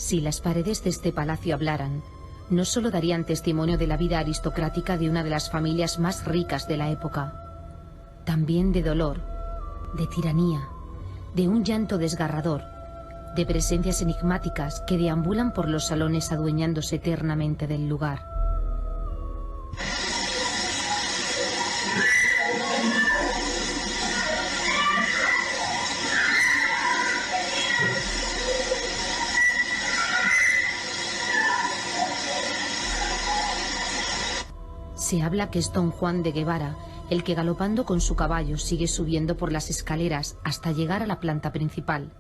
Si las paredes de este palacio hablaran, no solo darían testimonio de la vida aristocrática de una de las familias más ricas de la época, también de dolor, de tiranía, de un llanto desgarrador, de presencias enigmáticas que deambulan por los salones adueñándose eternamente del lugar. Se habla que es don Juan de Guevara el que galopando con su caballo sigue subiendo por las escaleras hasta llegar a la planta principal.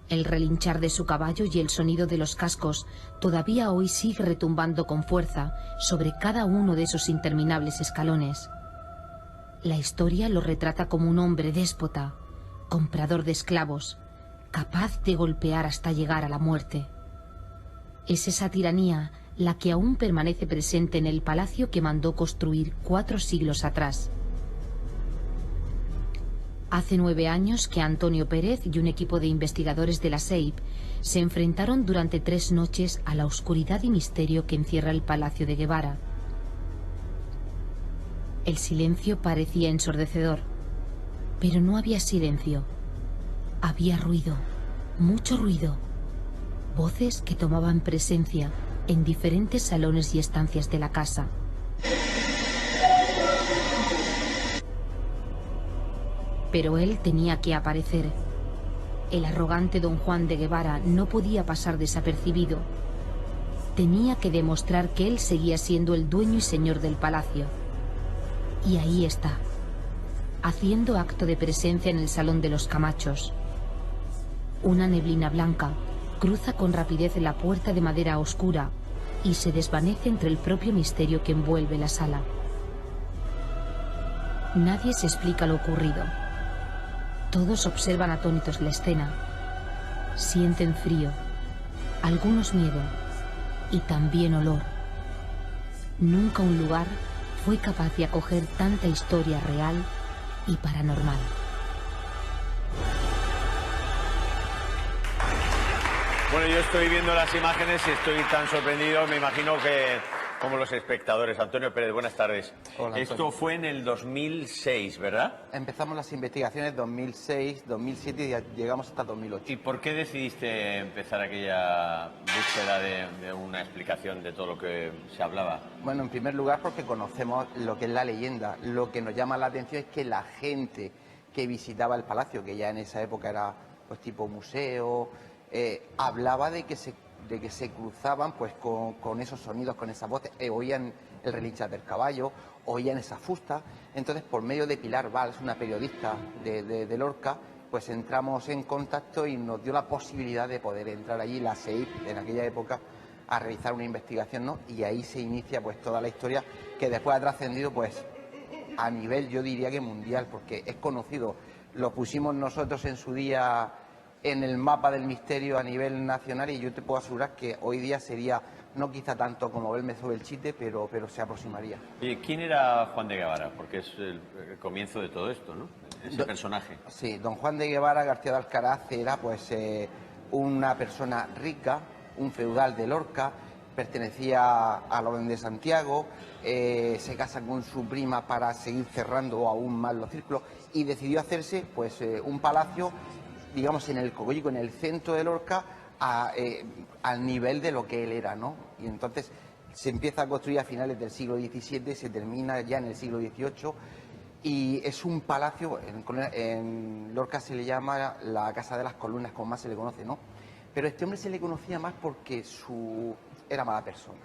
El relinchar de su caballo y el sonido de los cascos todavía hoy sigue retumbando con fuerza sobre cada uno de esos interminables escalones. La historia lo retrata como un hombre déspota, comprador de esclavos, capaz de golpear hasta llegar a la muerte. Es esa tiranía la que aún permanece presente en el palacio que mandó construir 4 siglos atrás. Hace 9 años que Antonio Pérez y un equipo de investigadores de la SEIP se enfrentaron durante 3 noches a la oscuridad y misterio que encierra el Palacio de Guevara. El silencio parecía ensordecedor, pero no había silencio. Había ruido, mucho ruido, voces que tomaban presencia en diferentes salones y estancias de la casa. Pero él tenía que aparecer. El arrogante don Juan de Guevara no podía pasar desapercibido. Tenía que demostrar que él seguía siendo el dueño y señor del palacio. Y ahí está, haciendo acto de presencia en el Salón de los Camachos. Una neblina blanca cruza con rapidez la puerta de madera oscura y se desvanece entre el propio misterio que envuelve la sala. Nadie se explica lo ocurrido. Todos observan atónitos la escena. Sienten frío, algunos miedo y también olor. Nunca un lugar fue capaz de acoger tanta historia real y paranormal. Bueno, yo estoy viendo las imágenes y estoy tan sorprendido, me imagino que como los espectadores. Antonio Pérez, buenas tardes. Hola, Antonio. Esto fue en el 2006, ¿verdad? Empezamos las investigaciones 2006, 2007 y llegamos hasta 2008. ¿Y por qué decidiste empezar aquella búsqueda de una explicación de todo lo que se hablaba? Bueno, en primer lugar porque conocemos lo que es la leyenda. Lo que nos llama la atención es que la gente que visitaba el palacio, que ya en esa época era pues tipo museo, hablaba de que se cruzaban pues con esos sonidos, con esas voces, oían el relinchar del caballo, oían esa fusta. Entonces, por medio de Pilar Valls, una periodista de Lorca, pues entramos en contacto y nos dio la posibilidad de poder entrar allí, la SEIP, en aquella época, a realizar una investigación, ¿no? Y ahí se inicia pues toda la historia que después ha trascendido pues a nivel, yo diría que mundial, porque es conocido. Lo pusimos nosotros en su día en el mapa del misterio a nivel nacional y yo te puedo asegurar que hoy día sería, no quizá tanto como Belmez o Belchite, pero se aproximaría. Oye, ¿quién era Juan de Guevara? Porque es el comienzo de todo esto, ¿no? Ese personaje. Sí, don Juan de Guevara García de Alcaraz era pues una persona rica, un feudal de Lorca, pertenecía a la Orden de Santiago, se casa con su prima para seguir cerrando aún más los círculos y decidió hacerse pues un palacio, digamos, en el Cogollico, en el centro de Lorca, al nivel de lo que él era, ¿no? Y entonces se empieza a construir a finales del siglo XVII, se termina ya en el siglo XVIII, y es un palacio, en Lorca se le llama la Casa de las Columnas, como más se le conoce, ¿no? Pero a este hombre se le conocía más porque era mala persona,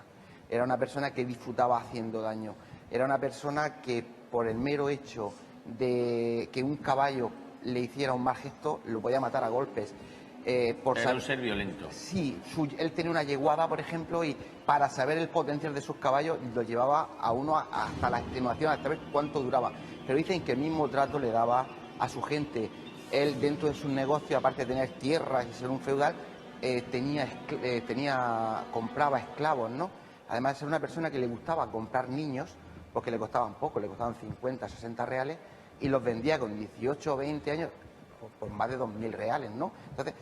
era una persona que disfrutaba haciendo daño, era una persona que por el mero hecho de que un caballo le hiciera un mal gesto, lo podía matar a golpes. Era un ser violento. Sí, él tenía una yeguada, por ejemplo, y para saber el potencial de sus caballos lo llevaba a uno hasta la extenuación, hasta ver cuánto duraba. Pero dicen que el mismo trato le daba a su gente. Él, dentro de su negocio, aparte de tener tierras y ser un feudal, compraba esclavos, ¿no? Además, era una persona que le gustaba comprar niños, porque le costaban poco, le costaban 50, 60 reales, y los vendía con 18 o 20 años por más de 2.000 reales, ¿no? Entonces,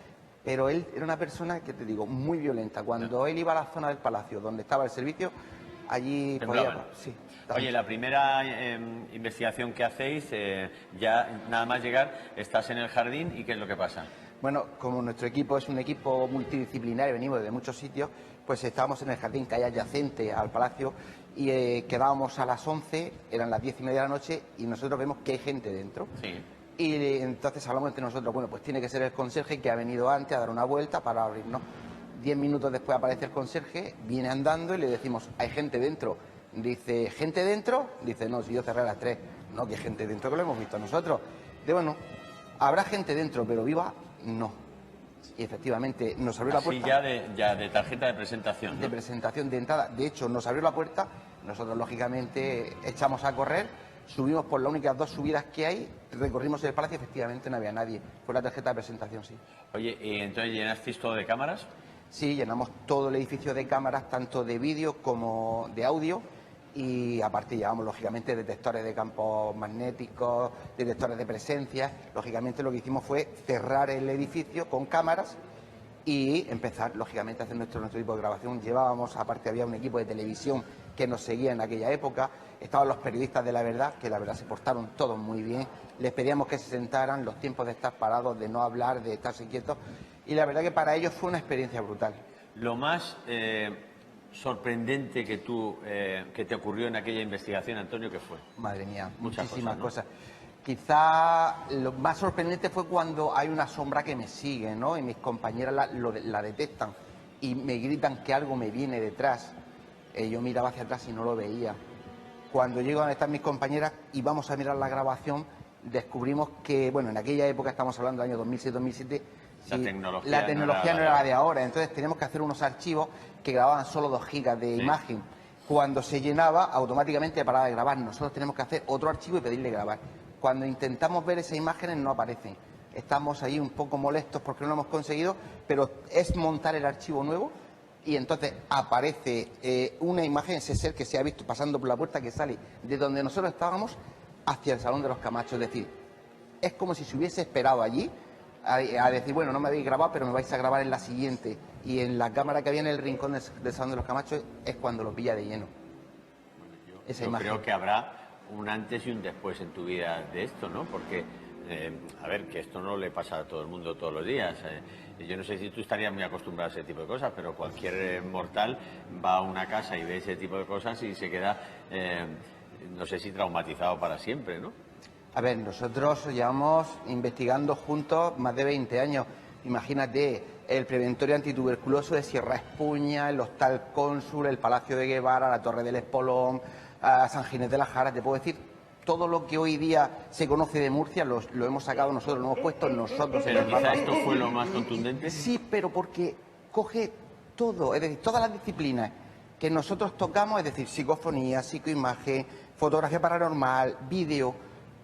Pero él era una persona, que te digo, muy violenta. Cuando él iba a la zona del palacio donde estaba el servicio, allí podía... Sí, oye, la primera investigación que hacéis, ya nada más llegar, estás en el jardín y ¿qué es lo que pasa? Bueno, como nuestro equipo es un equipo multidisciplinario, venimos de muchos sitios, pues estábamos en el jardín que hay adyacente al palacio y quedábamos a las 11, eran las 10:30 de la noche y nosotros vemos que hay gente dentro. Sí. Y entonces hablamos entre nosotros, bueno, pues tiene que ser el conserje que ha venido antes a dar una vuelta para abrirnos. 10 minutos después aparece el conserje, viene andando y le decimos, hay gente dentro. Dice, ¿gente dentro? Dice, no, si yo cerré a las 3. No, que gente dentro, que lo hemos visto nosotros. De bueno, habrá gente dentro, pero viva, no. Y efectivamente nos abrió la puerta. Ya de tarjeta de presentación, ¿no? De presentación, de entrada. De hecho, nos abrió la puerta, nosotros lógicamente echamos a correr, subimos por las únicas 2 subidas que hay, recorrimos el palacio y efectivamente no había nadie. Fue la tarjeta de presentación, sí. Oye, ¿y entonces llenasteis todo de cámaras? Sí, llenamos todo el edificio de cámaras, tanto de vídeo como de audio, y aparte llevamos lógicamente detectores de campos magnéticos, detectores de presencia. Lógicamente lo que hicimos fue cerrar el edificio con cámaras y empezar lógicamente a hacer nuestro tipo de grabación. Llevábamos, aparte había un equipo de televisión que nos seguía en aquella época, estaban los periodistas de La Verdad, que la verdad se portaron todos muy bien, les pedíamos que se sentaran, los tiempos de estar parados, de no hablar, de estarse quietos, y la verdad que para ellos fue una experiencia brutal. Lo más sorprendente que te ocurrió en aquella investigación, Antonio, ¿qué fue? Madre mía, Muchas muchísimas cosas, cosas. Quizá lo más sorprendente fue cuando hay una sombra que me sigue, ¿no? Y mis compañeras la detectan y me gritan que algo me viene detrás. Yo miraba hacia atrás y no lo veía. Cuando llego a donde están mis compañeras y vamos a mirar la grabación, descubrimos que, bueno, en aquella época, estamos hablando del año 2006-2007, la tecnología no era la de ahora, entonces teníamos que hacer unos archivos que grababan solo 2 gigas de imagen. Cuando se llenaba, automáticamente paraba de grabar. Nosotros tenemos que hacer otro archivo y pedirle grabar. Cuando intentamos ver esas imágenes no aparecen. Estamos ahí un poco molestos porque no lo hemos conseguido, pero es montar el archivo nuevo y entonces aparece una imagen, ese ser que se ha visto pasando por la puerta que sale de donde nosotros estábamos hacia el Salón de los Camachos. Es decir, es como si se hubiese esperado allí a decir, bueno, no me habéis grabado, pero me vais a grabar en la siguiente. Y en la cámara que había en el rincón del Salón de los Camachos es cuando lo pilla de lleno. Yo creo que habrá un antes y un después en tu vida de esto, ¿no? Porque, a ver, que esto no le pasa a todo el mundo todos los días. Yo no sé si tú estarías muy acostumbrado a ese tipo de cosas, pero cualquier mortal va a una casa y ve ese tipo de cosas y se queda, no sé si traumatizado para siempre, ¿no? A ver, nosotros llevamos investigando juntos más de 20 años. Imagínate, el preventorio antituberculoso de Sierra Espuña, el Hostal Cónsul, el Palacio de Guevara, la Torre del Espolón, San Ginés de la Jara, te puedo decir, todo lo que hoy día se conoce de Murcia lo hemos sacado nosotros, lo hemos puesto nosotros. Pero quizá esto fue lo más contundente. Sí, pero porque coge todo, es decir, todas las disciplinas que nosotros tocamos, es decir, psicofonía, psicoimagen, fotografía paranormal, vídeo,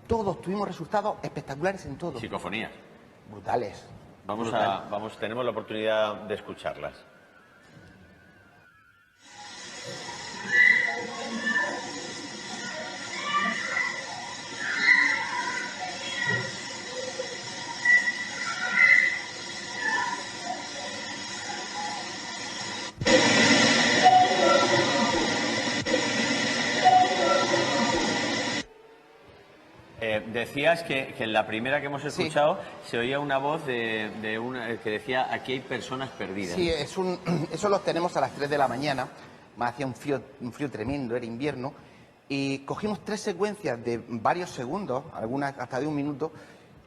todos tuvimos resultados espectaculares en todo. Psicofonías. Brutales. Tenemos la oportunidad de escucharlas. Decías que en la primera que hemos escuchado se oía una voz de una que decía, aquí hay personas perdidas. Sí, eso lo tenemos a las 3 de la mañana, hacía un frío tremendo, era invierno, y cogimos 3 secuencias de varios segundos, algunas hasta de 1 minuto,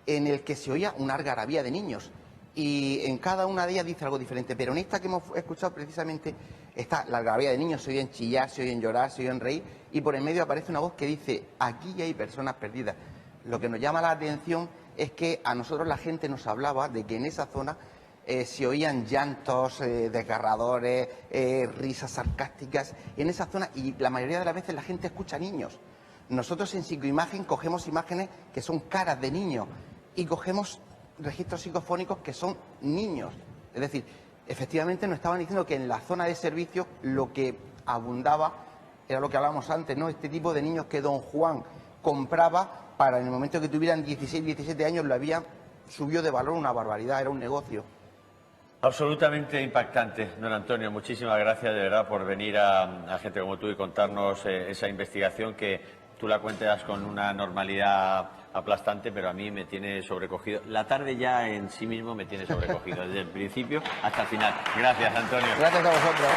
en el que se oía una algarabía de niños. Y en cada una de ellas dice algo diferente, pero en esta que hemos escuchado precisamente está la algarabía de niños, se oyen chillar, se oyen llorar, se oyen reír, y por en medio aparece una voz que dice, aquí hay personas perdidas. Lo que nos llama la atención es que a nosotros la gente nos hablaba de que en esa zona se oían llantos desgarradores, risas sarcásticas en esa zona, y la mayoría de las veces la gente escucha niños. Nosotros en psicoimagen cogemos imágenes que son caras de niños y cogemos registros psicofónicos que son niños. Es decir, efectivamente nos estaban diciendo que en la zona de servicio lo que abundaba era lo que hablábamos antes, ¿no? Este tipo de niños que don Juan compraba para en el momento que tuvieran 16, 17 años lo había subido de valor una barbaridad, era un negocio. Absolutamente impactante, don Antonio. Muchísimas gracias de verdad por venir a gente como tú y contarnos esa investigación que tú la cuentas con una normalidad aplastante, pero a mí me tiene sobrecogido. La tarde ya en sí mismo me tiene sobrecogido, desde el principio hasta el final. Gracias, Antonio. Gracias a vosotros.